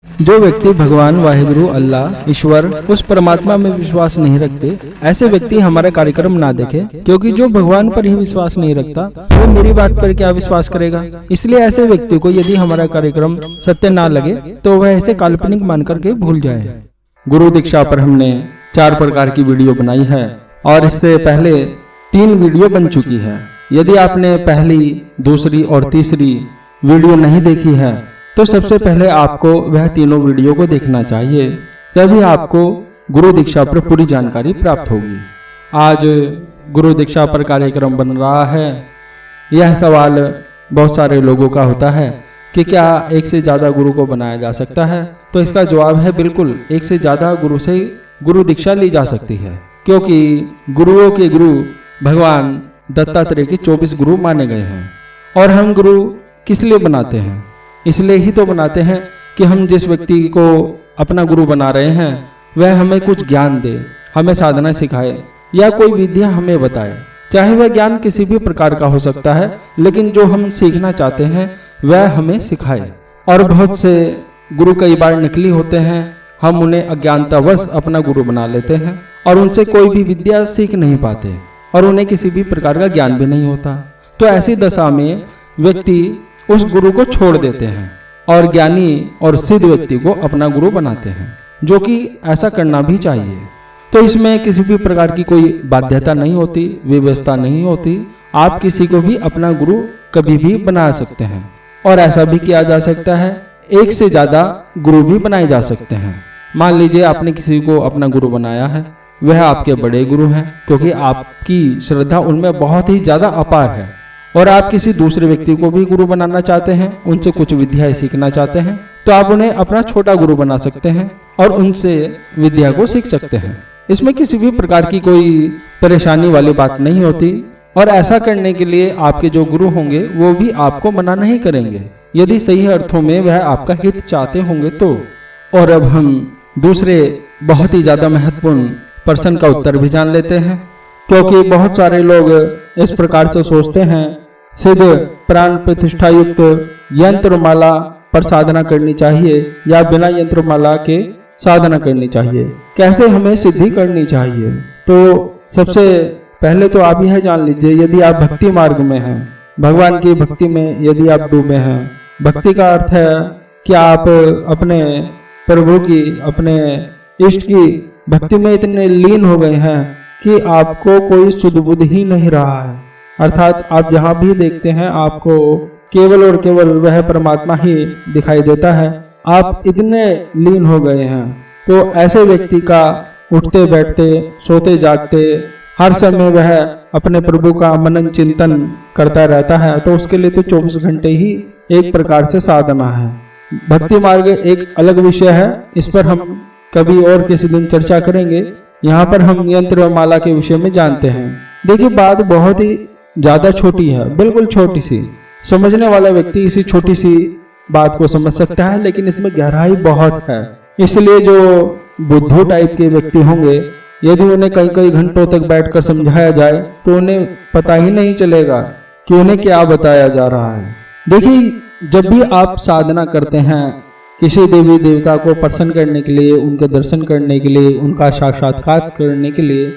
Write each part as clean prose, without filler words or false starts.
जो व्यक्ति भगवान वाहिगुरु अल्लाह ईश्वर उस परमात्मा में विश्वास नहीं रखते, ऐसे व्यक्ति हमारा कार्यक्रम ना देखे, क्योंकि जो भगवान पर ही विश्वास नहीं रखता वो मेरी बात पर क्या विश्वास करेगा। इसलिए ऐसे व्यक्ति को यदि हमारा कार्यक्रम सत्य ना लगे तो वह इसे काल्पनिक मान करके भूल जाए। गुरु दीक्षा पर हमने 4 प्रकार की वीडियो बनाई है और इससे पहले 3 वीडियो बन चुकी है। यदि आपने पहली, दूसरी और तीसरी वीडियो नहीं देखी है तो सबसे पहले आपको वह तीनों वीडियो को देखना चाहिए, तभी आपको गुरु दीक्षा पर पूरी जानकारी प्राप्त होगी। आज गुरु दीक्षा पर कार्यक्रम बन रहा है। यह सवाल बहुत सारे लोगों का होता है कि क्या एक से ज़्यादा गुरु को बनाया जा सकता है। तो इसका जवाब है बिल्कुल, एक से ज़्यादा गुरु से गुरु दीक्षा ली जा सकती है, क्योंकि गुरुओं के गुरु भगवान दत्तात्रेय के 24 गुरु माने गए हैं। और हम गुरु किस लिए बनाते हैं? इसलिए ही तो बनाते हैं कि हम जिस व्यक्ति को अपना गुरु बना रहे हैं वह हमें कुछ ज्ञान दे, हमें साधना सिखाए या कोई विद्या हमें बताए। चाहे वह ज्ञान किसी भी प्रकार का हो सकता है, लेकिन जो हम सीखना चाहते हैं वह हमें सिखाए। और बहुत से गुरु कई बार नकली होते हैं, हम उन्हें अज्ञानतावश अपना गुरु बना लेते हैं और उनसे कोई भी विद्या सीख नहीं पाते और उन्हें किसी भी प्रकार का ज्ञान भी नहीं होता। तो ऐसी दशा में व्यक्ति उस गुरु को छोड़ देते हैं और ज्ञानी और सिद्ध व्यक्ति को अपना गुरु बनाते हैं, जो कि ऐसा करना भी चाहिए। तो इसमें किसी भी प्रकार की कोई बाध्यता नहीं होती, व्यवस्था नहीं होती। आप किसी को भी अपना गुरु कभी भी बना सकते हैं और ऐसा भी किया जा सकता है, एक से ज्यादा गुरु भी बनाए जा सकते हैं। मान लीजिए आपने किसी को अपना गुरु बनाया है, वह आपके बड़े गुरु हैं, क्योंकि आपकी श्रद्धा उनमें बहुत ही ज्यादा अपार है और आप किसी दूसरे व्यक्ति को भी गुरु बनाना चाहते हैं, उनसे कुछ विद्याएं सीखना चाहते हैं, तो आप उन्हें अपना छोटा गुरु बना सकते हैं और उनसे विद्या को सीख सकते हैं। इसमें किसी भी प्रकार की कोई परेशानी वाली बात नहीं होती और ऐसा करने के लिए आपके जो गुरु होंगे वो भी आपको मना नहीं करेंगे, यदि सही अर्थों में वह आपका हित चाहते होंगे तो। और अब हम दूसरे बहुत ही ज्यादा महत्वपूर्ण प्रश्न का उत्तर भी जान लेते हैं, क्योंकि बहुत सारे लोग इस प्रकार से सोचते हैं, सिद्ध प्राण प्रतिष्ठा युक्त यंत्रमाला पर साधना करनी चाहिए या बिना यंत्रमाला के साधना करनी चाहिए, कैसे हमें सिद्धि करनी चाहिए। तो सबसे पहले तो आप यह जान लीजिए, यदि आप भक्ति मार्ग में हैं, भगवान की भक्ति में यदि आप डूबे हैं, भक्ति का अर्थ है कि आप अपने प्रभु की, अपने इष्ट की भक्ति में इतने लीन हो गए हैं कि आपको कोई सुध बुध ही नहीं रहा है। अर्थात आप जहाँ भी देखते हैं आपको केवल और केवल वह परमात्मा ही दिखाई देता है, आप इतने लीन हो गए हैं। तो ऐसे व्यक्ति का उठते बैठते सोते जागते हर समय वह अपने प्रभु का मनन चिंतन करता रहता है, तो उसके लिए तो 24 घंटे ही एक प्रकार से साधना है। भक्ति मार्ग एक अलग विषय है, इस पर हम कभी और किसी दिन चर्चा करेंगे। यहाँ पर हम यंत्र और माला के विषय में जानते हैं। देखिए, बात बहुत ही ज्यादा छोटी है, बिल्कुल छोटी सी। समझने वाला व्यक्ति इसी छोटी सी बात को समझ सकता है, लेकिन इसमें गहराई बहुत है। इसलिए जो बुद्धू टाइप के व्यक्ति होंगे, यदि उन्हें कई घंटों तक बैठकर समझाया जाए तो उन्हें पता ही नहीं चलेगा कि उन्हें क्या बताया जा रहा है। देखिए, जब भी आप साधना करते हैं किसी देवी देवता को प्रसन्न करने के लिए, उनके दर्शन करने के लिए, उनका साक्षात्कार करने के लिए,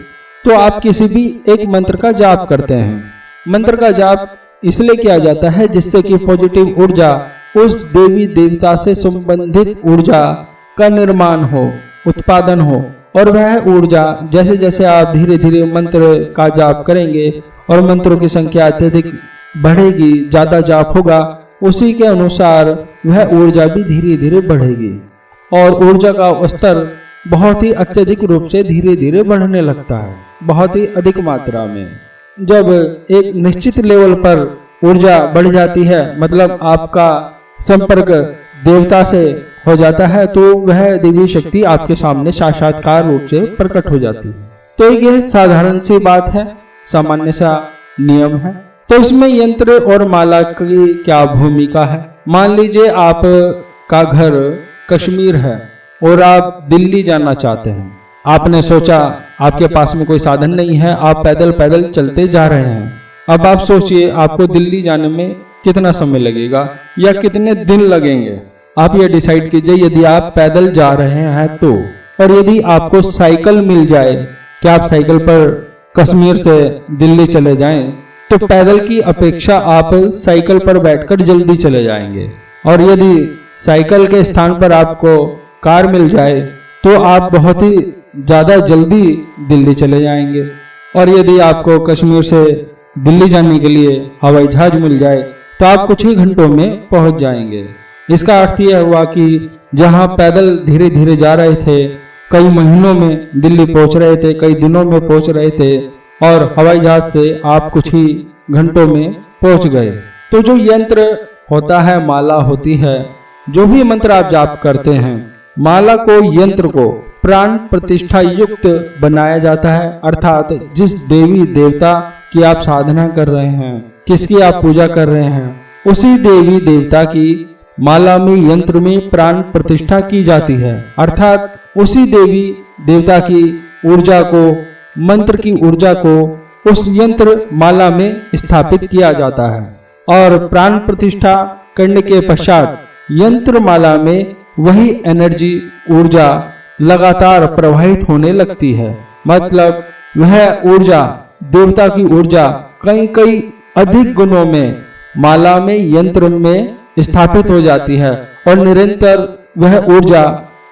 तो आप किसी भी एक मंत्र का जाप करते हैं। मंत्र का जाप इसलिए किया जाता है जिससे कि पॉजिटिव ऊर्जा, उस देवी देवता से संबंधित ऊर्जा का निर्माण हो, उत्पादन हो, और वह ऊर्जा जैसे जैसे आप धीरे धीरे मंत्र का जाप करेंगे और मंत्रों की संख्या अत्यधिक बढ़ेगी, ज्यादा जाप होगा, उसी के अनुसार वह ऊर्जा भी धीरे धीरे बढ़ेगी और ऊर्जा का स्तर बहुत ही अत्यधिक रूप से धीरे धीरे बढ़ने लगता है, बहुत ही अधिक मात्रा में। जब एक निश्चित लेवल पर ऊर्जा बढ़ जाती है, मतलब आपका संपर्क देवता से हो जाता है, तो वह देवी शक्ति आपके सामने साक्षात्कार रूप से प्रकट हो जाती है। तो यह साधारण सी बात है, सामान्य सा नियम है। तो इसमें यंत्र और माला की क्या भूमिका है? मान लीजिए आप का घर कश्मीर है और आप दिल्ली जाना चाहते हैं। आपने सोचा आपके पास में कोई साधन नहीं है, आप पैदल पैदल चलते जा रहे हैं। अब आप सोचिए आपको दिल्ली जाने में कितना समय लगेगा या कितने दिन लगेंगे। आप ये डिसाइड कीजिए यदि आप पैदल जा रहे हैं तो, और यदि आपको साइकिल मिल जाए कि आप साइकिल पर कश्मीर से दिल्ली चले जाएं, तो पैदल की अपेक्षा आप साइकिल पर बैठकर जल्दी चले जाएंगे। और यदि साइकिल के स्थान पर आपको कार मिल जाए तो आप बहुत ही ज़्यादा जल्दी दिल्ली चले जाएंगे। और यदि आपको कश्मीर से दिल्ली जाने के लिए हवाई जहाज मिल जाए तो आप कुछ ही घंटों में पहुंच जाएंगे। इसका अर्थ यह हुआ कि जहां पैदल धीरे धीरे जा रहे थे, कई महीनों में दिल्ली पहुंच रहे थे, कई दिनों में पहुंच रहे थे, और हवाई जहाज से आप कुछ ही घंटों में पहुंच गए। तो जो यंत्र होता है, माला होती है, जो भी मंत्र आप जाप करते हैं, माला को, यंत्र को प्राण प्रतिष्ठा युक्त बनाया जाता है। अर्थात जिस देवी देवता की आप साधना कर रहे हैं, किसकी आप पूजा कर रहे हैं, उसी देवी देवता की माला में, यंत्र में प्राण प्रतिष्ठा की जाती है। अर्थात उसी देवी देवता की ऊर्जा को, मंत्र की ऊर्जा को उस यंत्र माला में स्थापित किया जाता है। और प्राण प्रतिष्ठा करने के पश्चात यंत्र माला में वही एनर्जी, ऊर्जा लगातार प्रवाहित होने लगती है। मतलब वह ऊर्जा, देवता की ऊर्जा कई अधिक गुणों में माला में, यंत्र में स्थापित हो जाती है, और निरंतर वह ऊर्जा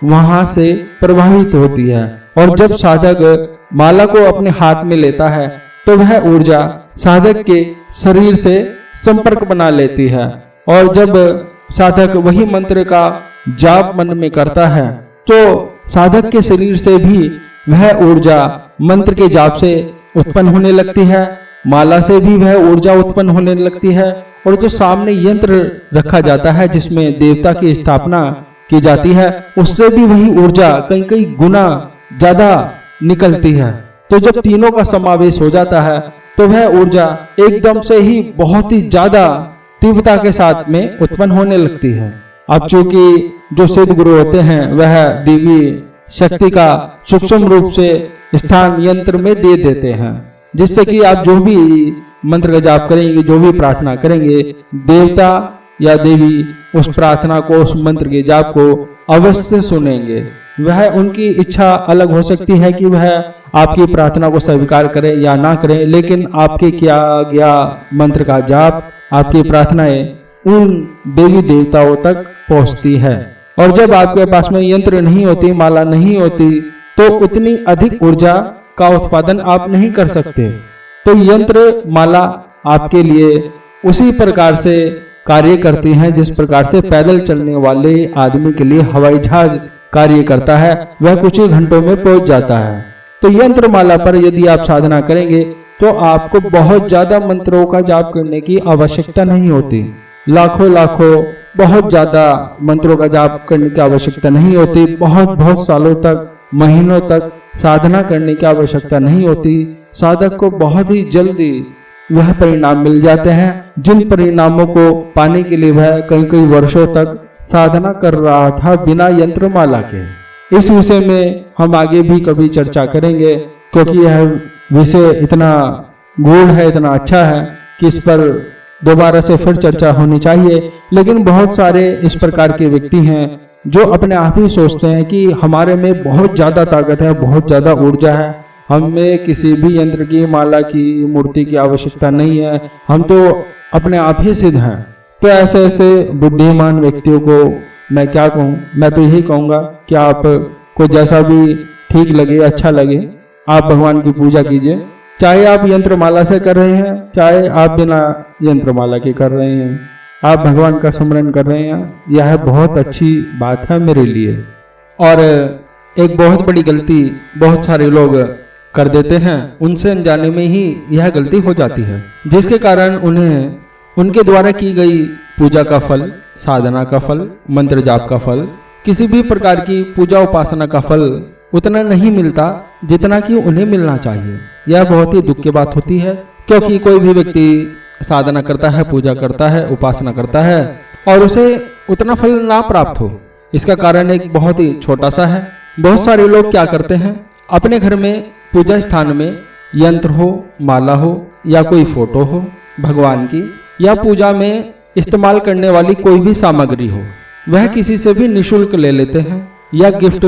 वहां से प्रवाहित होती है। और जब साधक माला को अपने हाथ में लेता है तो वह ऊर्जा साधक के शरीर से संपर्क बना लेती है। और जब साधक वही मंत्र का जाप मन में करता है तो साधक के शरीर से भी वह ऊर्जा मंत्र के जाप से उत्पन्न होने लगती है, माला से भी वह ऊर्जा उत्पन्न होने लगती है। और जो सामने यंत्र रखा जाता है जिसमें देवता की स्थापना की जाती है, उससे भी वही ऊर्जा कई गुना ज्यादा निकलती है। तो जब तीनों का समावेश हो जाता है तो वह ऊर्जा एकदम से ही बहुत ही ज्यादा तीव्रता के साथ में उत्पन्न होने लगती है। अब चूंकि जो सिद्ध गुरु होते हैं वह देवी शक्ति का सूक्ष्म रूप से स्थान यंत्र में दे देते हैं, जिससे कि आप जो भी मंत्र का जाप करेंगे, जो भी प्रार्थना करेंगे, देवता या देवी उस प्रार्थना को, उस मंत्र के जाप को अवश्य सुनेंगे। वह उनकी इच्छा अलग हो सकती है कि वह आपकी प्रार्थना को स्वीकार करें या ना करें, लेकिन आपके किया गया मंत्र का जाप, आपकी प्रार्थनाएं उन देवी देवताओं तक पहुंचती है। और जब आपके पास में यंत्र नहीं होती, माला नहीं होती, तो उतनी अधिक ऊर्जा का उत्पादन आप नहीं कर सकते। तो यंत्र माला आपके लिए उसी प्रकार से कार्य करती हैं जिस प्रकार से पैदल चलने वाले आदमी के लिए हवाई जहाज कार्य करता है, वह कुछ ही घंटों में पहुंच जाता है। तो यंत्र माला पर यदि आप साधना करेंगे तो आपको बहुत ज्यादा मंत्रों का जाप करने की आवश्यकता नहीं होती। लाखों बहुत ज्यादा मंत्रों का जाप करने की आवश्यकता नहीं होती। बहुत सालों तक, महीनों तक साधना करने की आवश्यकता नहीं होती। साधक को बहुत ही जल्दी वह परिणाम मिल जाते हैं जिन परिणामों को पाने के लिए वह कई वर्षों तक साधना कर रहा था बिना यंत्र माला के। इस विषय में हम आगे भी कभी चर्चा करेंगे, क्योंकि यह विषय इतना गूढ़ है, इतना अच्छा है कि इस पर दोबारा से फिर चर्चा होनी चाहिए। लेकिन बहुत सारे इस प्रकार के व्यक्ति हैं जो अपने आप ही सोचते हैं कि हमारे में बहुत ज्यादा ताकत है, बहुत ज्यादा ऊर्जा है, हमें किसी भी यंत्र की, माला की, मूर्ति की आवश्यकता नहीं है, हम तो अपने आप ही सिद्ध हैं। तो ऐसे बुद्धिमान व्यक्तियों को मैं क्या कहूँ, मैं तो यही कहूँगा कि आप को जैसा भी ठीक लगे, अच्छा लगे, आप भगवान की पूजा कीजिए। चाहे आप यंत्र माला से कर रहे हैं, चाहे आप बिना यंत्र माला के कर रहे हैं, आप भगवान का स्मरण कर रहे हैं, यह बहुत अच्छी बात है मेरे लिए। और एक बहुत बड़ी गलती बहुत सारे लोग कर देते हैं, उनसे अनजाने में ही यह गलती हो जाती है, जिसके कारण उन्हें उनके द्वारा की गई पूजा का फल, साधना का फल, मंत्र जाप का फल, किसी भी प्रकार की पूजा उपासना का फल उतना नहीं मिलता जितना कि उन्हें मिलना चाहिए। यह बहुत ही दुख की बात होती है, क्योंकि कोई भी व्यक्ति साधना करता है, पूजा करता है, उपासना करता है और उसे उतना फल ना प्राप्त हो। इसका कारण एक बहुत ही छोटा सा है। बहुत सारे लोग क्या करते हैं, अपने घर में पूजा स्थान में यंत्र हो, माला हो या कोई फोटो हो भगवान की, या पूजा में इस्तेमाल करने वाली कोई भी सामग्री हो, वह किसी से भी निःशुल्क ले लेते हैं या गिफ्ट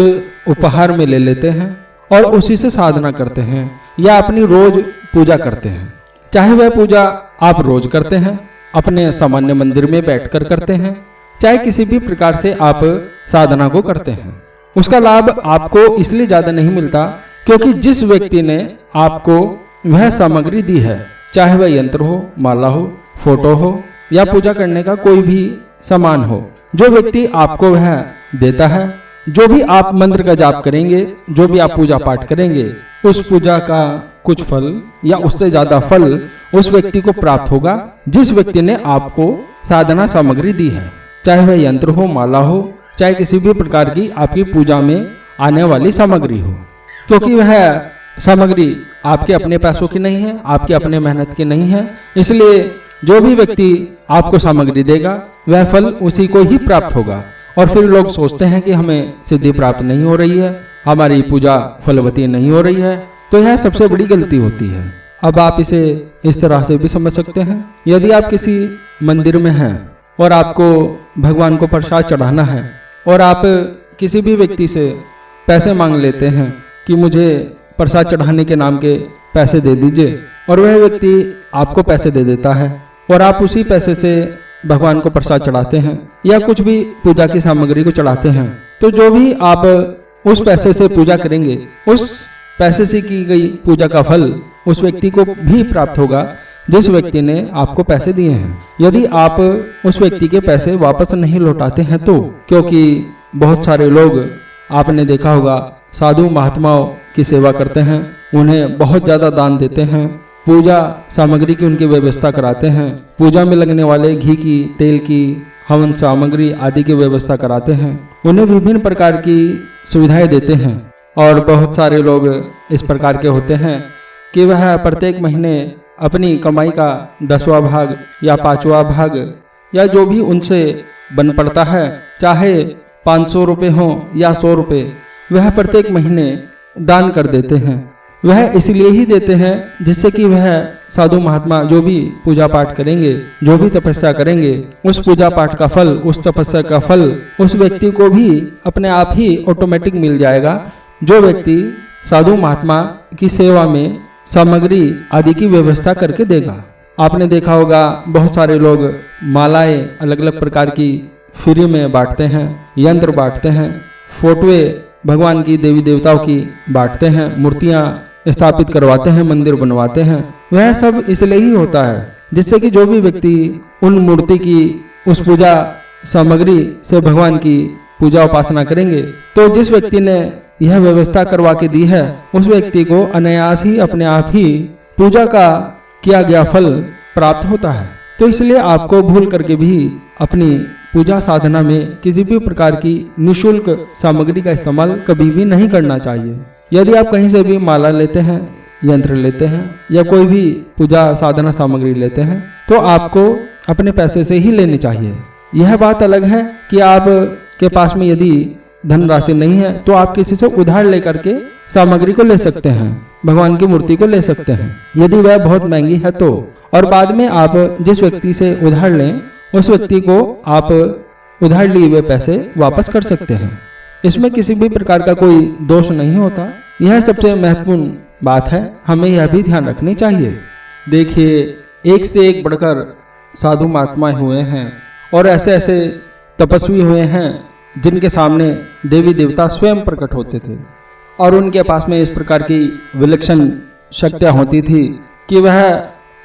उपहार में ले लेते हैं और उसी से साधना करते हैं या अपनी रोज पूजा करते हैं। चाहे वह पूजा आप रोज करते हैं, अपने सामान्य मंदिर में बैठकर करते हैं, चाहे किसी भी प्रकार से आप साधना को करते हैं, उसका लाभ आपको इसलिए ज्यादा नहीं मिलता क्योंकि जिस व्यक्ति ने आपको वह सामग्री दी है, चाहे वह यंत्र हो, माला हो, फोटो हो या पूजा करने का कोई भी सामान हो, जो व्यक्ति आपको वह देता है, जो भी आप मंत्र का जाप करेंगे, जो भी आप पूजा पाठ करेंगे, उस पूजा का कुछ फल या उससे ज्यादा फल उस व्यक्ति को प्राप्त होगा जिस व्यक्ति ने आपको साधना सामग्री दी है, चाहे वह यंत्र हो, माला हो, चाहे किसी भी प्रकार की आपकी पूजा में आने वाली सामग्री हो, क्योंकि वह सामग्री आपके अपने पैसों की नहीं है, आपके अपने मेहनत की नहीं है। इसलिए जो भी व्यक्ति आपको सामग्री देगा वह फल उसी को ही प्राप्त होगा। और फिर लोग सोचते हैं कि हमें सिद्धि प्राप्त नहीं हो रही है, हमारी पूजा फलवती नहीं हो रही है, तो यह सबसे बड़ी गलती होती है। अब आप इसे इस तरह से भी समझ सकते हैं, यदि आप किसी मंदिर में हैं और आपको भगवान को प्रसाद चढ़ाना है और आप किसी भी व्यक्ति से पैसे मांग लेते हैं कि मुझे प्रसाद चढ़ाने के नाम के पैसे दे दीजिए, और वह व्यक्ति आपको पैसे दे देता है और आप उसी पैसे से भगवान को प्रसाद चढ़ाते हैं या कुछ भी पूजा की सामग्री को चढ़ाते हैं, तो जो भी आप उस पैसे से पूजा करेंगे, उस पैसे से की गई पूजा का फल उस व्यक्ति को भी प्राप्त होगा जिस व्यक्ति ने आपको पैसे दिए हैं। यदि आप उस व्यक्ति के पैसे वापस नहीं लौटाते हैं तो, क्योंकि बहुत सारे लोग आपने देखा होगा साधु महात्माओं की सेवा करते हैं, उन्हें बहुत ज्यादा दान देते हैं, पूजा सामग्री की उनकी व्यवस्था कराते हैं, पूजा में लगने वाले घी की, तेल की, हवन सामग्री आदि की व्यवस्था कराते हैं, उन्हें विभिन्न प्रकार की सुविधाएं देते हैं। और बहुत सारे लोग इस प्रकार के होते हैं कि वह प्रत्येक महीने अपनी कमाई का 10वां भाग या 5वां भाग या जो भी उनसे बन पड़ता है, चाहे 500 रुपये हो या 100 रुपये, वह प्रत्येक महीने दान कर देते हैं। वह इसलिए ही देते हैं जिससे कि वह साधु महात्मा जो भी पूजा पाठ करेंगे, जो भी तपस्या करेंगे, उस पूजा पाठ का फल, उस तपस्या का फल उस व्यक्ति को भी अपने आप ही ऑटोमेटिक मिल जाएगा, जो व्यक्ति साधु महात्मा की सेवा में सामग्री आदि की व्यवस्था करके देगा। आपने देखा होगा बहुत सारे लोग मालाएं अलग अलग प्रकार की फ्री में बांटते हैं, यंत्र बांटते हैं, फोटोए भगवान की, देवी देवताओं की बांटते हैं, मूर्तियां स्थापित करवाते हैं, मंदिर बनवाते हैं। वह सब इसलिए ही होता है जिससे कि जो भी व्यक्ति उन मूर्ति की, उस पूजा सामग्री से भगवान की पूजा उपासना करेंगे, तो जिस व्यक्ति ने यह व्यवस्था करवा के दी है उस व्यक्ति को अनायास ही अपने आप ही पूजा का किया गया फल प्राप्त होता है। तो इसलिए आपको भूल करके भी अपनी पूजा साधना में किसी भी प्रकार की निःशुल्क सामग्री का इस्तेमाल कभी भी नहीं करना चाहिए। यदि आप कहीं से भी माला लेते हैं, यंत्र लेते हैं या कोई भी पूजा साधना सामग्री लेते हैं, तो आपको अपने पैसे से ही लेनी चाहिए। यह बात अलग है कि आप के पास में यदि धनराशि नहीं है तो आप किसी से उधार लेकर के सामग्री को ले सकते हैं, भगवान की मूर्ति को ले सकते हैं, यदि वह बहुत महंगी है तो। और बाद में आप जिस व्यक्ति से उधार लें उस व्यक्ति को आप उधार लिए हुए पैसे वापस कर सकते हैं। इसमें किसी भी प्रकार का कोई दोष नहीं होता। यह सबसे महत्वपूर्ण बात है, हमें यह भी ध्यान रखनी चाहिए। देखिए, एक से एक बढ़कर साधु महात्मा हुए हैं और ऐसे ऐसे तपस्वी हुए हैं जिनके सामने देवी देवता स्वयं प्रकट होते थे और उनके पास में इस प्रकार की विलक्षण शक्तियां होती थी कि वह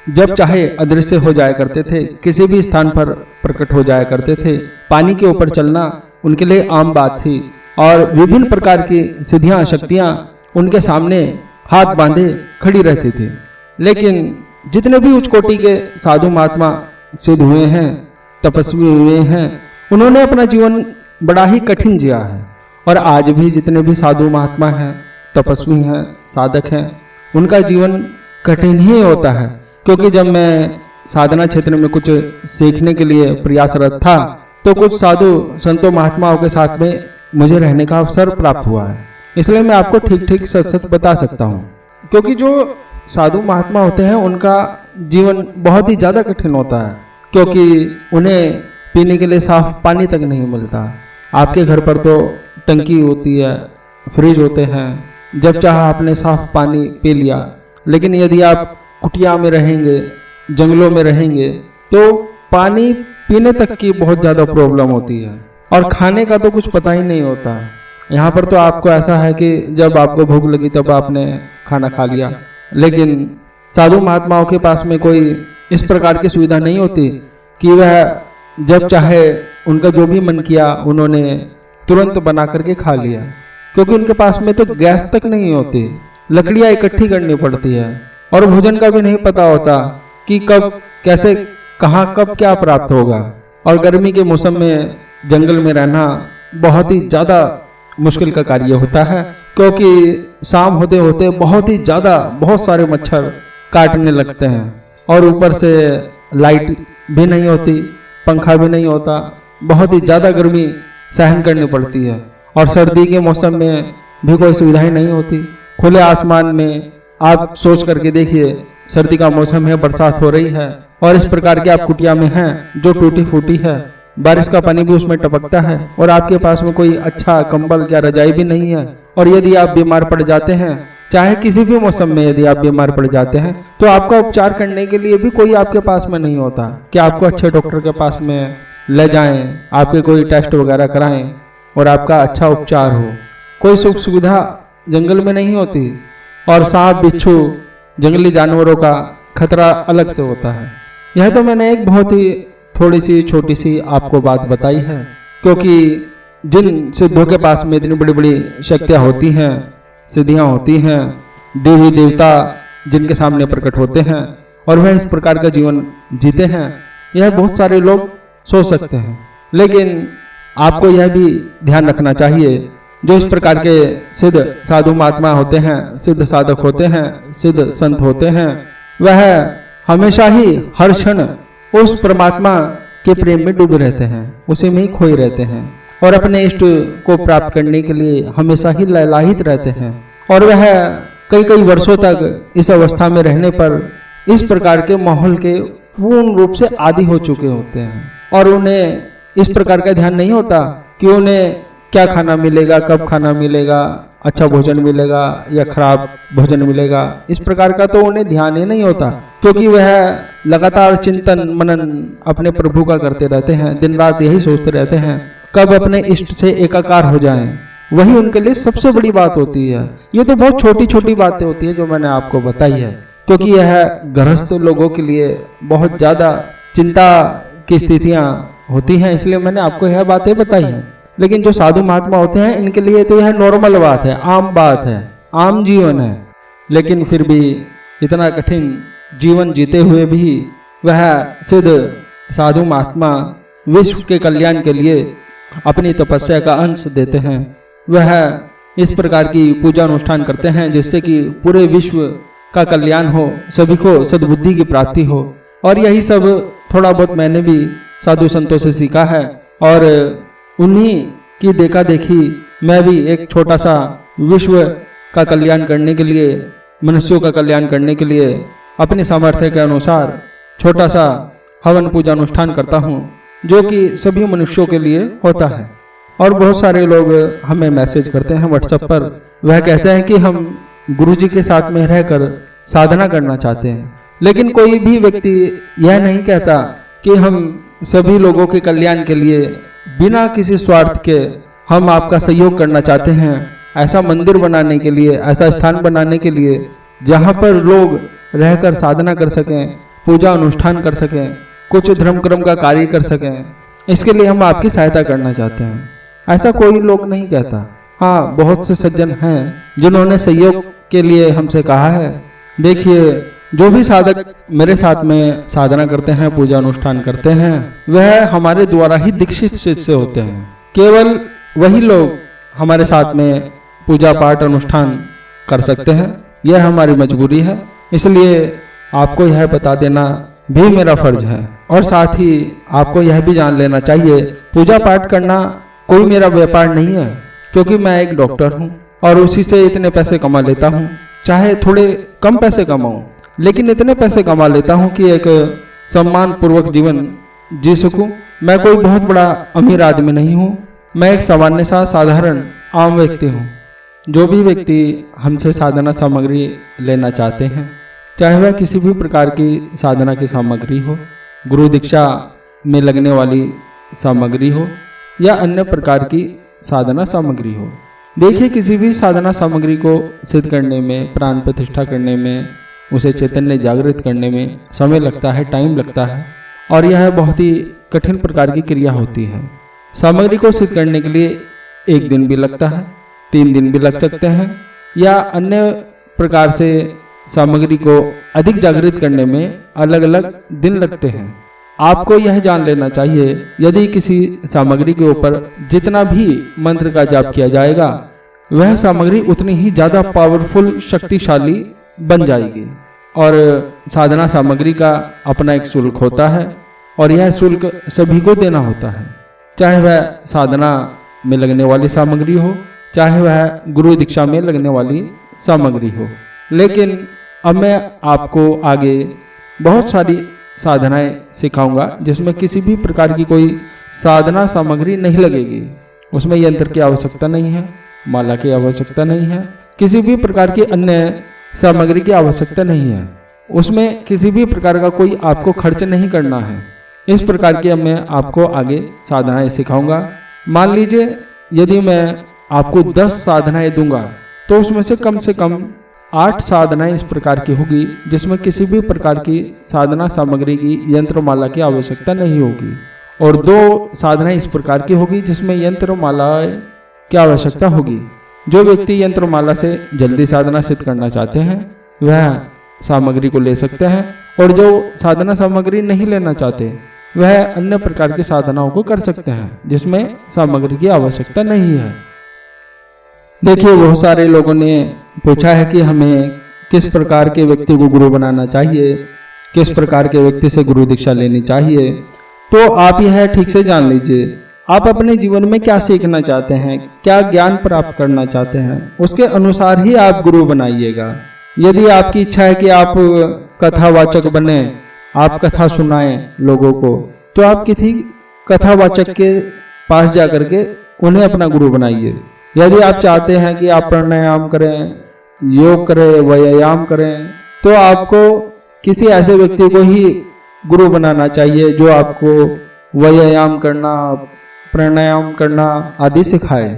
जब चाहे अदृश्य हो जाया करते थे, किसी भी स्थान पर प्रकट हो जाया करते थे। पानी के ऊपर चलना उनके लिए आम बात थी और विभिन्न प्रकार की सिद्धियां, शक्तियां उनके सामने हाथ बांधे खड़ी रहती थी। लेकिन जितने भी उच्च कोटि के साधु महात्मा सिद्ध हुए हैं, तपस्वी हुए हैं, उन्होंने अपना जीवन बड़ा ही कठिन जिया है। और आज भी जितने भी साधु महात्मा हैं, तपस्वी हैं, साधक हैं, उनका जीवन कठिन ही होता है। क्योंकि जब मैं साधना क्षेत्र में कुछ सीखने के लिए प्रयासरत था तो कुछ साधु संतों महात्माओं के साथ में मुझे रहने का अवसर प्राप्त हुआ है, इसलिए मैं आपको ठीक ठीक सच सच बता सकता हूँ। क्योंकि जो साधु महात्मा होते हैं उनका जीवन बहुत ही ज्यादा कठिन होता है, क्योंकि उन्हें पीने के लिए साफ पानी तक नहीं मिलता। आपके घर पर तो टंकी होती है, फ्रिज होते हैं, जब चाहा आपने साफ पानी पी लिया। लेकिन यदि आप कुटिया में रहेंगे, जंगलों में रहेंगे, तो पानी पीने तक की बहुत ज़्यादा प्रॉब्लम होती है और खाने का तो कुछ पता ही नहीं होता। यहाँ पर तो आपको ऐसा है कि जब आपको भूख लगी तब आपने खाना खा लिया, लेकिन साधु महात्माओं के पास में कोई इस प्रकार की सुविधा नहीं होती कि वह जब चाहे उनका जो भी मन किया उन्होंने तुरंत बना करके खा लिया, क्योंकि उनके पास में तो गैस तक नहीं होती, लकड़ियाँ इकट्ठी करनी पड़ती है और भोजन का भी नहीं पता होता कि कब कैसे कहाँ कब क्या प्राप्त होगा। और गर्मी के मौसम में जंगल में रहना बहुत ही ज़्यादा मुश्किल का कार्य होता है, क्योंकि शाम होते होते बहुत सारे मच्छर काटने लगते हैं और ऊपर से लाइट भी नहीं होती, पंखा भी नहीं होता, बहुत ही ज़्यादा गर्मी सहन करनी पड़ती है। और सर्दी के मौसम में भी कोई सुविधाएं नहीं होती। खुले आसमान में आप सोच करके देखिए, सर्दी का मौसम है, बरसात हो रही है और इस प्रकार की आप कुटिया में हैं जो टूटी फूटी है, बारिश का पानी भी उसमें टपकता है और आपके पास में कोई अच्छा कंबल या रजाई भी नहीं है। और यदि आप बीमार पड़ जाते हैं, चाहे किसी भी मौसम में यदि आप बीमार पड़ जाते हैं, तो आपका उपचार करने के लिए भी कोई आपके पास में नहीं होता कि आपको अच्छे डॉक्टर के पास में ले जाएं, आपके कोई टेस्ट वगैरह कराएं और आपका अच्छा उपचार हो। कोई सुख सुविधा जंगल में नहीं होती और सांप बिच्छू जंगली जानवरों का खतरा अलग से होता है। यह तो मैंने एक बहुत ही थोड़ी सी छोटी सी आपको बात बताई है, क्योंकि जिन सिद्धों के पास में इतनी बड़ी बड़ी शक्तियाँ होती हैं, सिद्धियाँ होती हैं, देवी देवता जिनके सामने प्रकट होते हैं और वह इस प्रकार का जीवन जीते हैं, यह बहुत सारे लोग सोच सकते हैं। लेकिन आपको यह भी ध्यान रखना चाहिए, जो इस प्रकार के सिद्ध साधु महात्मा होते हैं, सिद्ध साधक होते हैं, सिद्ध संत होते हैं, वह हमेशा ही हर क्षण उस परमात्मा के प्रेम में डूबे रहते हैं, उसी में ही खोए रहते हैं और अपने इष्ट को प्राप्त करने के लिए हमेशा ही ललाहित रहते हैं। और वह कई कई वर्षों तक इस अवस्था में रहने पर इस प्रकार के माहौल के पूर्ण रूप से आदी हो चुके होते हैं और उन्हें इस प्रकार का ध्यान नहीं होता कि उन्हें क्या खाना मिलेगा, कब खाना मिलेगा, अच्छा भोजन मिलेगा या खराब भोजन मिलेगा, इस प्रकार का तो उन्हें ध्यान ही नहीं होता, क्योंकि वह लगातार चिंतन मनन अपने प्रभु का करते रहते हैं, दिन रात यही सोचते रहते हैं कब अपने इष्ट से एकाकार हो जाएं। वही उनके लिए सबसे बड़ी बात होती है। ये तो बहुत छोटी छोटी बातें होती है जो मैंने आपको बताई है, क्योंकि यह गृहस्थ लोगों के लिए बहुत ज़्यादा चिंता की स्थितियाँ होती हैं, इसलिए मैंने आपको यह बातें बताई हैं। लेकिन जो साधु महात्मा होते हैं, इनके लिए तो यह नॉर्मल बात है, आम बात है, आम जीवन है। लेकिन फिर भी इतना कठिन जीवन जीते हुए भी वह सिद्ध साधु महात्मा विश्व के कल्याण के लिए अपनी तपस्या का अंश देते हैं। वह इस प्रकार की पूजा अनुष्ठान करते हैं जिससे कि पूरे विश्व का कल्याण हो, सभी को सद्बुद्धि की प्राप्ति हो। और यही सब थोड़ा बहुत मैंने भी साधु संतों से सीखा है और उन्हीं की देखा देखी मैं भी एक छोटा सा विश्व का कल्याण करने के लिए, मनुष्यों का कल्याण करने के लिए अपने सामर्थ्य के अनुसार छोटा सा हवन पूजा अनुष्ठान करता हूँ, जो कि सभी मनुष्यों के लिए होता है। और बहुत सारे लोग हमें मैसेज करते हैं व्हाट्सएप पर, वह कहते हैं कि हम गुरुजी के साथ में रहकर साधना करना चाहते हैं। लेकिन कोई भी व्यक्ति यह नहीं कहता कि हम सभी लोगों के कल्याण के लिए बिना किसी स्वार्थ के हम आपका सहयोग करना चाहते हैं, ऐसा मंदिर बनाने के लिए, ऐसा स्थान बनाने के लिए जहाँ पर लोग रहकर साधना कर सकें, पूजा अनुष्ठान कर सकें, कुछ धर्म कर्म का कार्य कर सकें, इसके लिए हम आपकी सहायता करना चाहते हैं। ऐसा कोई लोग नहीं कहता। हाँ, बहुत से सज्जन हैं जिन्होंने सहयोग के लिए हमसे कहा है। देखिए, जो भी साधक मेरे साथ में साधना करते हैं, पूजा अनुष्ठान करते हैं, वह हमारे द्वारा ही दीक्षित शिष्य होते हैं। केवल वही लोग हमारे साथ में पूजा पाठ अनुष्ठान कर सकते हैं, यह हमारी मजबूरी है। इसलिए आपको यह बता देना भी मेरा फर्ज है। और साथ ही आपको यह भी जान लेना चाहिए, पूजा पाठ करना कोई मेरा व्यापार नहीं है, क्योंकि मैं एक डॉक्टर हूँ और उसी से इतने पैसे कमा लेता हूँ। चाहे थोड़े कम पैसे कमाऊँ, लेकिन इतने पैसे कमा लेता हूँ कि एक सम्मान पूर्वक जीवन जी सकूं। मैं कोई बहुत बड़ा अमीर आदमी नहीं हूँ, मैं एक सामान्य सा साधारण आम व्यक्ति हूँ। जो भी व्यक्ति हमसे साधना सामग्री लेना चाहते हैं, चाहे वह किसी भी प्रकार की साधना की सामग्री हो, गुरु दीक्षा में लगने वाली सामग्री हो या अन्य प्रकार की साधना सामग्री हो। देखिए, किसी भी साधना सामग्री को सिद्ध करने में, प्राण प्रतिष्ठा करने में, उसे चैतन्य जागृत करने में समय लगता है, टाइम लगता है, और यह बहुत ही कठिन प्रकार की क्रिया होती है। सामग्री को सिद्ध करने के लिए 1 दिन भी लगता है, 3 दिन भी लग सकते हैं, या अन्य प्रकार से सामग्री को अधिक जागृत करने में अलग अलग दिन लगते हैं। आपको यह जान लेना चाहिए, यदि किसी सामग्री के ऊपर जितना भी मंत्र का जाप किया जाएगा, वह सामग्री उतनी ही ज़्यादा पावरफुल, शक्तिशाली बन जाएगी। और साधना सामग्री का अपना एक शुल्क होता है, और यह शुल्क सभी को देना होता है, चाहे वह साधना में लगने वाली सामग्री हो, चाहे वह गुरु दीक्षा में लगने वाली सामग्री हो। लेकिन अब मैं आपको आगे बहुत सारी साधनाएं सिखाऊंगा जिसमें किसी भी प्रकार की कोई साधना सामग्री नहीं लगेगी। उसमें यंत्र की आवश्यकता नहीं है, माला की आवश्यकता नहीं है, किसी भी प्रकार की अन्य सामग्री की आवश्यकता नहीं है। उसमें किसी भी प्रकार का कोई आपको खर्च नहीं करना है। इस प्रकार की अब मैं आपको आगे साधनाएं सिखाऊंगा। मान लीजिए, यदि मैं आपको 10 साधनाएं दूंगा, तो उसमें से कम 8 साधनाएं इस प्रकार की होगी जिसमें किसी भी प्रकार की साधना सामग्री की, यंत्र माला की आवश्यकता नहीं होगी, और 2 साधनाएं इस प्रकार की होगी जिसमें यंत्र माला की आवश्यकता होगी। जो व्यक्ति यंत्र माला से जल्दी साधना सिद्ध करना चाहते हैं, वह सामग्री को ले सकते हैं, और जो साधना सामग्री नहीं लेना चाहते, वह अन्य प्रकार की साधनाओं को कर सकते हैं जिसमें सामग्री की आवश्यकता नहीं है। देखिए, बहुत सारे लोगों ने पूछा है कि हमें किस प्रकार के व्यक्ति को गुरु बनाना चाहिए, किस प्रकार के व्यक्ति से गुरु दीक्षा लेनी चाहिए। तो आप यह ठीक से जान लीजिए, आप अपने जीवन में क्या सीखना चाहते हैं, क्या ज्ञान प्राप्त करना चाहते हैं, उसके अनुसार ही आप गुरु बनाइएगा। यदि आपकी इच्छा है कि आप कथावाचक बने, आप कथा सुनाएं लोगों को, तो आप किसी कथावाचक के पास जाकर के उन्हें अपना गुरु बनाइए। यदि आप चाहते हैं कि आप प्राणायाम करें, योग करें, व्यायाम करें, तो आपको किसी ऐसे व्यक्ति को ही गुरु बनाना चाहिए जो आपको व्यायाम करना, प्राणायाम करना आदि सिखाए।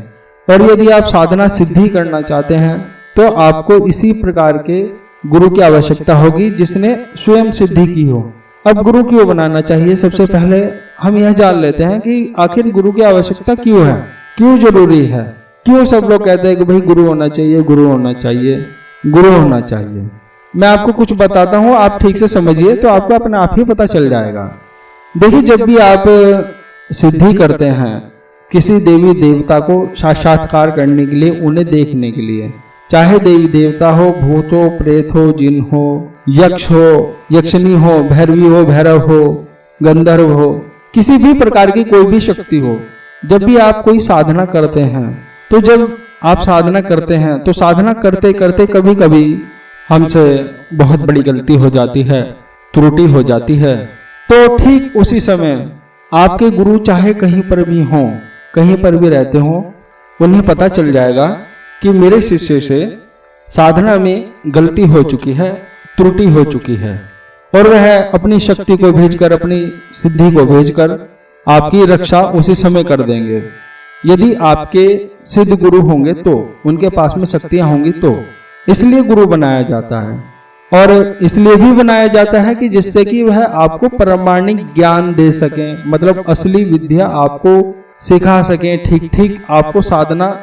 और यदि आप साधना सिद्धि करना चाहते हैं, तो आपको इसी प्रकार के गुरु की आवश्यकता होगी जिसने स्वयं सिद्धि की हो। अब गुरु क्यों बनाना चाहिए? सबसे पहले हम यह जान लेते हैं कि आखिर गुरु की आवश्यकता क्यों है, क्यों जरूरी है, क्यों सब लोग कहते हैं कि भाई गुरु होना चाहिए, गुरु होना चाहिए, गुरु होना चाहिए। मैं आपको कुछ बताता हूँ, आप ठीक से समझिए तो आपको अपने आप ही पता चल जाएगा। देखिए, जब भी आप सिद्धि करते हैं किसी देवी देवता को साक्षात्कार करने के लिए, उन्हें देखने के लिए, चाहे देवी देवता हो, भूत हो, प्रेत हो, जिन हो, यक्ष हो, यक्षिणी हो, भैरवी हो, भैरव हो, गंधर्व हो, किसी भी प्रकार की कोई भी शक्ति हो, जब भी आप कोई साधना करते हैं, तो जब आप साधना करते हैं तो साधना करते करते कभी कभी हमसे बहुत बड़ी गलती हो जाती है, त्रुटि हो जाती है। तो ठीक उसी समय आपके गुरु चाहे कहीं पर भी हों, कहीं पर भी रहते हों, उन्हें पता चल जाएगा कि मेरे शिष्य से साधना में गलती हो चुकी है, त्रुटि हो चुकी है, और वह अपनी शक्ति को भेजकर, अपनी सिद्धि को भेजकर आपकी रक्षा उसी समय कर देंगे। यदि आपके सिद्ध गुरु होंगे तो, उनके पास में शक्तियां होंगी तो, इसलिए गुरु बनाया जाता है। और इसलिए भी बनाया जाता है कि जिससे कि वह आपको प्रामाणिक ज्ञान दे सकें, मतलब असली विद्या आपको सिखा सकें, ठीक ठीक आपको साधना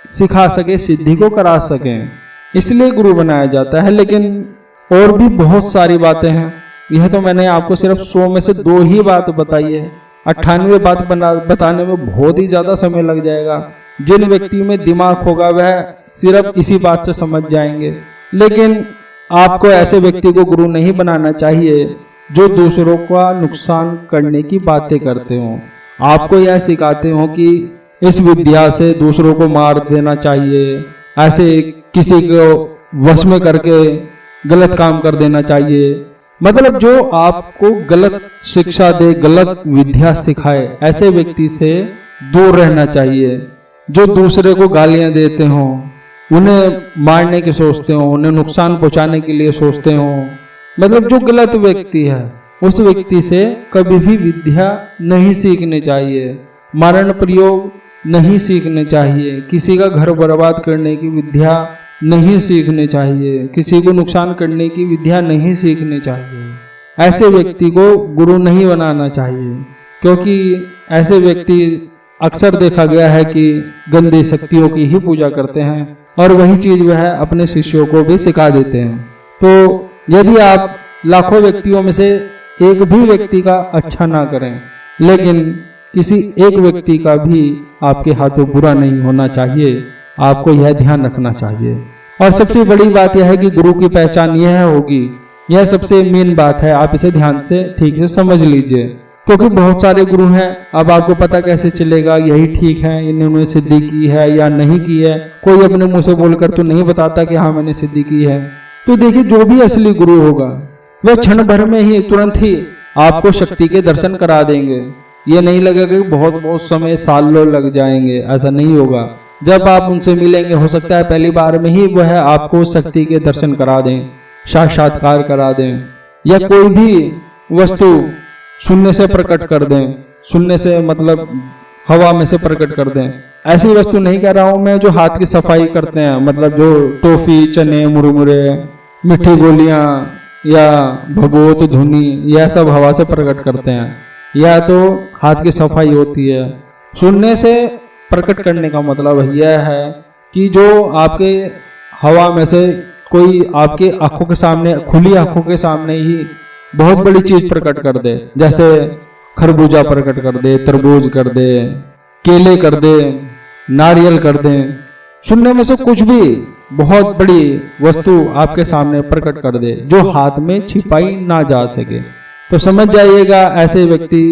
सिखा सके, सिद्धि को करा सकें, इसलिए गुरु बनाया जाता है। लेकिन और भी बहुत सारी बातें हैं, यह तो मैंने आपको सिर्फ 100 में से 2 ही बात बताई है। 98 बात बताने में बहुत ही ज्यादा समय लग जाएगा। जिन व्यक्ति में दिमाग होगा वह सिर्फ इसी बात से समझ जाएंगे। लेकिन आपको ऐसे व्यक्ति को गुरु नहीं बनाना चाहिए जो दूसरों का नुकसान करने की बातें करते हों, आपको यह सिखाते हो कि इस विद्या से दूसरों को मार देना चाहिए, ऐसे किसी को वश में करके गलत काम कर देना चाहिए, मतलब जो आपको गलत शिक्षा दे, गलत विद्या सिखाए, ऐसे व्यक्ति से दूर रहना चाहिए। जो दूसरे को गालियां देते हो, उन्हें मारने की सोचते हो, उन्हें नुकसान पहुंचाने के लिए सोचते हो, मतलब जो गलत व्यक्ति है, उस व्यक्ति से कभी भी विद्या नहीं सीखनी चाहिए। मारण प्रयोग नहीं सीखने चाहिए, किसी का घर बर्बाद करने की विद्या नहीं सीखनी चाहिए, किसी को नुकसान करने की विद्या नहीं सीखनी चाहिए। ऐसे व्यक्ति को गुरु नहीं बनाना चाहिए, क्योंकि ऐसे व्यक्ति अक्सर देखा गया है कि गंदी शक्तियों की ही पूजा करते हैं और वही चीज वह अपने शिष्यों को भी सिखा देते हैं। तो यदि आप लाखों व्यक्तियों में से एक भी व्यक्ति का अच्छा ना करें, लेकिन किसी एक व्यक्ति का भी आपके हाथों बुरा नहीं होना चाहिए, आपको यह ध्यान रखना चाहिए। और सबसे बड़ी बात यह है कि गुरु की पहचान यह होगी, यह सबसे मेन बात है, आप इसे ध्यान से ठीक से समझ लीजिए। क्योंकि बहुत सारे गुरु हैं, अब आपको पता कैसे चलेगा यही ठीक है, इन्होंने सिद्धि की है या नहीं की है? कोई अपने मुंह से बोलकर तो नहीं बताता कि हाँ मैंने सिद्धि की है। तो देखिए, जो भी असली गुरु होगा वह क्षण भर में ही, तुरंत ही आपको शक्ति के दर्शन करा देंगे। ये नहीं लगेगा कि बहुत बहुत समय, सालों लग जाएंगे, ऐसा नहीं होगा। जब आप उनसे मिलेंगे, हो सकता है पहली बार में ही वह आपको शक्ति के दर्शन करा दें, साक्षात्कार करा दें, या कोई भी वस्तु शून्य से प्रकट कर दें। शून्य से मतलब हवा में से प्रकट कर दें। ऐसी वस्तु नहीं कह रहा हूं मैं जो हाथ की सफाई करते हैं, मतलब जो टॉफी, चने, मुरमुरे, मीठी गोलियां या भभूत, धुनी, यह सब हवा से प्रकट करते हैं, यह तो हाथ की सफाई होती है। शून्य से प्रकट करने का मतलब यह है कि जो आपके हवा में से कोई आपके आंखों के सामने, खुली आंखों के सामने ही बहुत बड़ी चीज प्रकट कर दे, जैसे खरबूजा प्रकट कर दे, तरबूज कर दे, केले कर दे, नारियल कर दे, शून्य में से कुछ भी बहुत बड़ी वस्तु आपके सामने प्रकट कर दे जो हाथ में छिपाई ना जा सके, तो समझ जाइएगा ऐसे व्यक्ति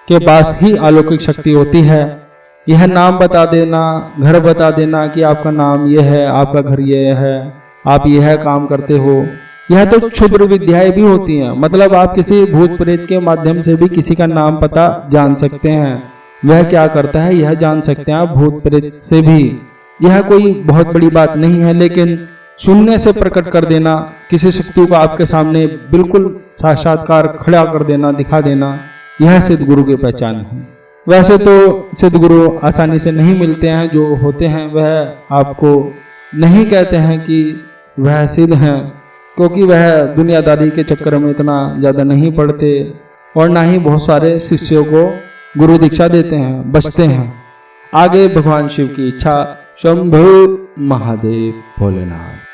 के पास ही अलौकिक शक्ति होती है। यह नाम बता देना, घर बता देना कि आपका नाम यह है, आपका घर यह है, आप यह काम करते हो, यह तो क्षुद्र विद्याएं भी होती हैं। मतलब आप किसी भूत प्रेत के माध्यम से भी किसी का नाम पता जान सकते हैं, वह क्या करता है यह जान सकते हैं आप भूत प्रेत से भी। यह कोई बहुत बड़ी बात नहीं है, लेकिन शून्य से प्रकट कर देना, किसी शक्ति को आपके सामने बिल्कुल साक्षात्कार खड़ा कर देना, दिखा देना, यह सिद्ध गुरु की पहचान है। वैसे तो सिद्ध गुरु आसानी से नहीं मिलते हैं, जो होते हैं वह आपको नहीं कहते हैं कि वह सिद्ध हैं, क्योंकि वह दुनियादारी के चक्कर में इतना ज़्यादा नहीं पढ़ते और ना ही बहुत सारे शिष्यों को गुरु दीक्षा देते हैं, बचते हैं। आगे भगवान शिव की इच्छा। शंभु महादेव भोलेनाथ।